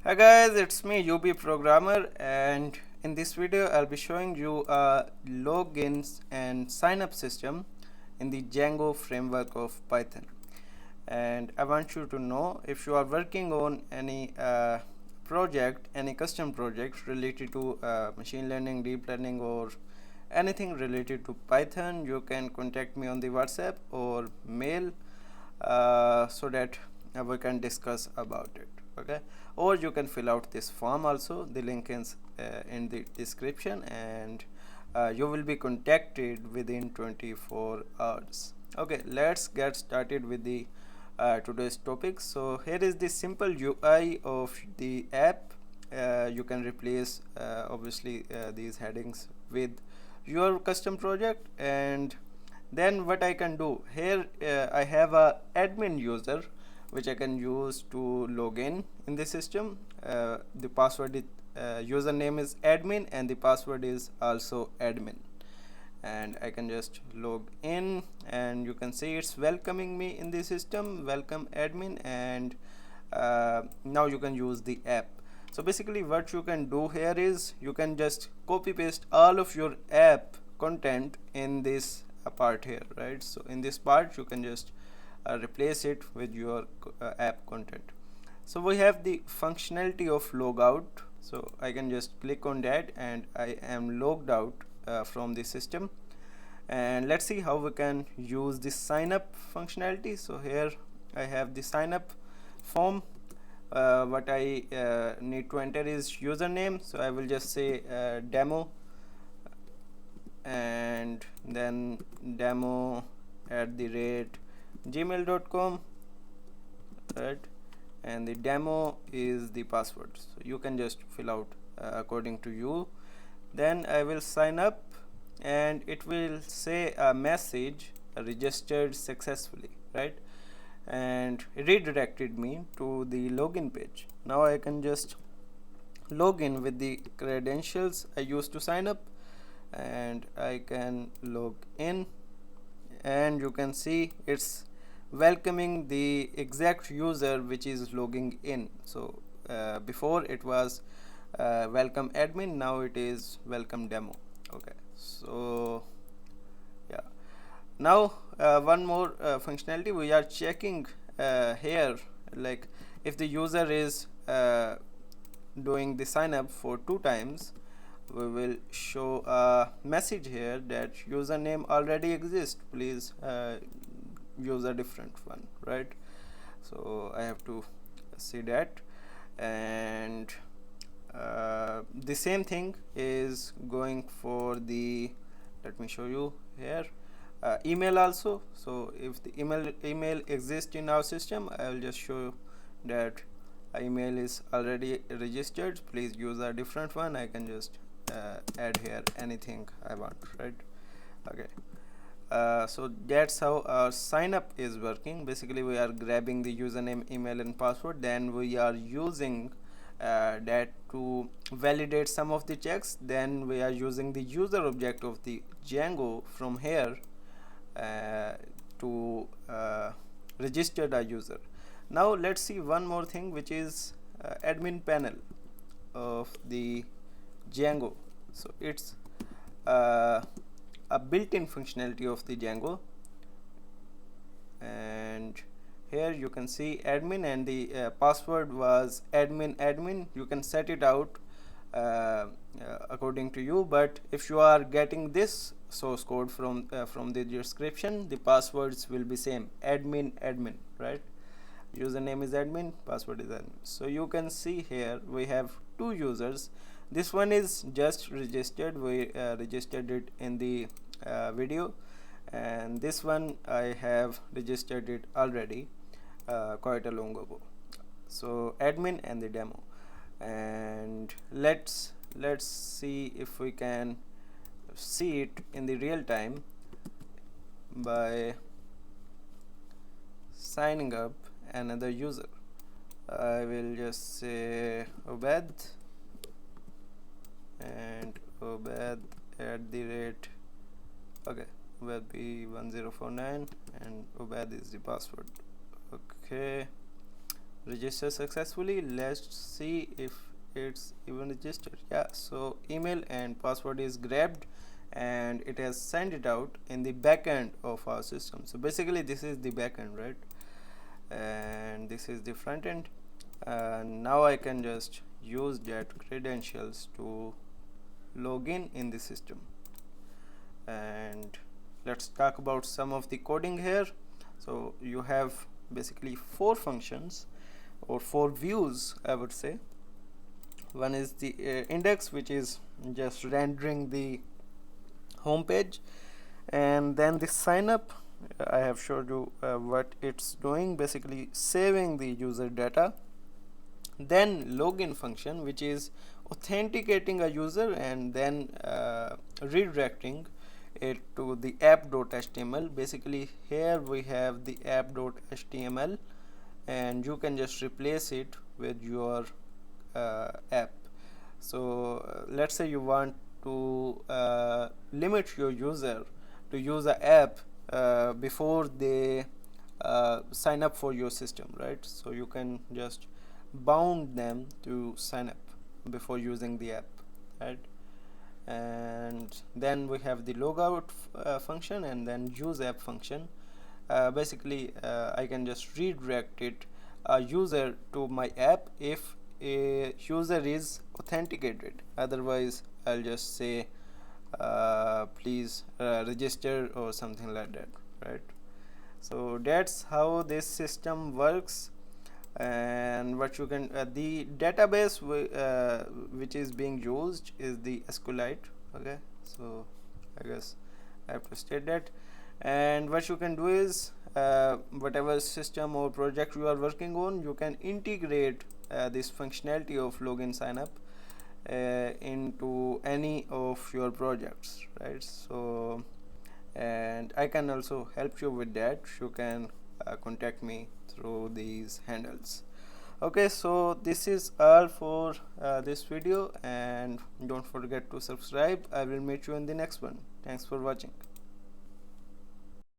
Hi guys, it's me UBprogrammer, and in this video I'll be showing you a logins and sign up system in the Django framework of Python. And I want you to know, if you are working on any project, any custom project related to machine learning, deep learning, or anything related to Python, you can contact me on the WhatsApp or mail so that we can discuss about it. Okay, or you can fill out this form also. The link is in the description, and you will be contacted within 24 hours. Okay, let's get started with the today's topic. So here is the simple UI of the app. You can replace obviously these headings with your custom project, and then what I can do here, I have a admin user which I can use to log in the system. The password is username is admin, and the password is also admin, and I can just log in, and you can see it's welcoming me in the system, welcome admin, and now you can use the app. So basically what you can do here is you can just copy paste all of your app content in this part here, right? So in this part you can just replace it with your app content. So we have the functionality of logout, so I can just click on that and I am logged out from the system. And let's see how we can use the sign up functionality. So here I have the sign up form. What I need to enter is username, so I will just say demo, and then demo@gmail.com, right? And the demo is the password, so you can just fill out according to you. Then I will sign up, and it will say a message registered successfully, right? And it redirected me to the login page. Now I can just log in with the credentials I used to sign up, and I can log in, and you can see it's welcoming the exact user which is logging in. So before it was welcome admin, now it is welcome demo. Okay, so yeah, now one more functionality we are checking here, like if the user is doing the sign up for 2 times, we will show a message here that username already exists, please use a different one, right? So I have to see that. And the same thing is going for the, let me show you here, email also. So if the email exists in our system, I will just show that email is already registered, please use a different one. I can just add here anything I want, right? Okay, so that's how our sign up is working. Basically we are grabbing the username, email, and password, then we are using that to validate some of the checks. Then we are using the user object of the Django from here to register the user. Now let's see one more thing, which is admin panel of the Django. So it's a built-in functionality of the Django, and here you can see admin, and the password was admin. You can set it out according to you, but if you are getting this source code from the description, the passwords will be same, admin, right? Username is admin, password is admin. So you can see here we have 2 users. This one is just registered, we registered it in the video, and this one I have registered it already quite a long ago. So admin and the demo, and let's see if we can see it in the real time by signing up another user. I will just say Obed, and Obed okay, Obed B1049, and Obed is the password. Okay, register successfully. Let's see if it's even registered. Yeah, so email and password is grabbed and it has sent it out in the backend of our system. So basically this is the backend, right? And this is the front end. Now I can just use that credentials to log in the system. And let's talk about some of the coding here. So you have basically 4 functions or 4 views, I would say. One is the index, which is just rendering the home page, and then the sign up. I have showed you what it's doing, basically saving the user data. Then login function, which is authenticating a user and then redirecting it to the app.html. basically here we have the app.html and you can just replace it with your app. So let's say you want to limit your user to use an app before they sign up for your system, right? So you can just bound them to sign up before using the app, right? And then we have the logout function and then use app function. Basically I can just redirect it user to my app if a user is authenticated. Otherwise I'll just say please register or something like that, right? So that's how this system works. And what you can the database which is being used is the SQLite. Okay, so I guess I have to state that. And what you can do is whatever system or project you are working on, you can integrate this functionality of login sign up into any of your projects, right? So and I can also help you with that. You can contact me through these handles. Okay, so this is all for this video, and don't forget to subscribe. I will meet you in the next one. Thanks for watching.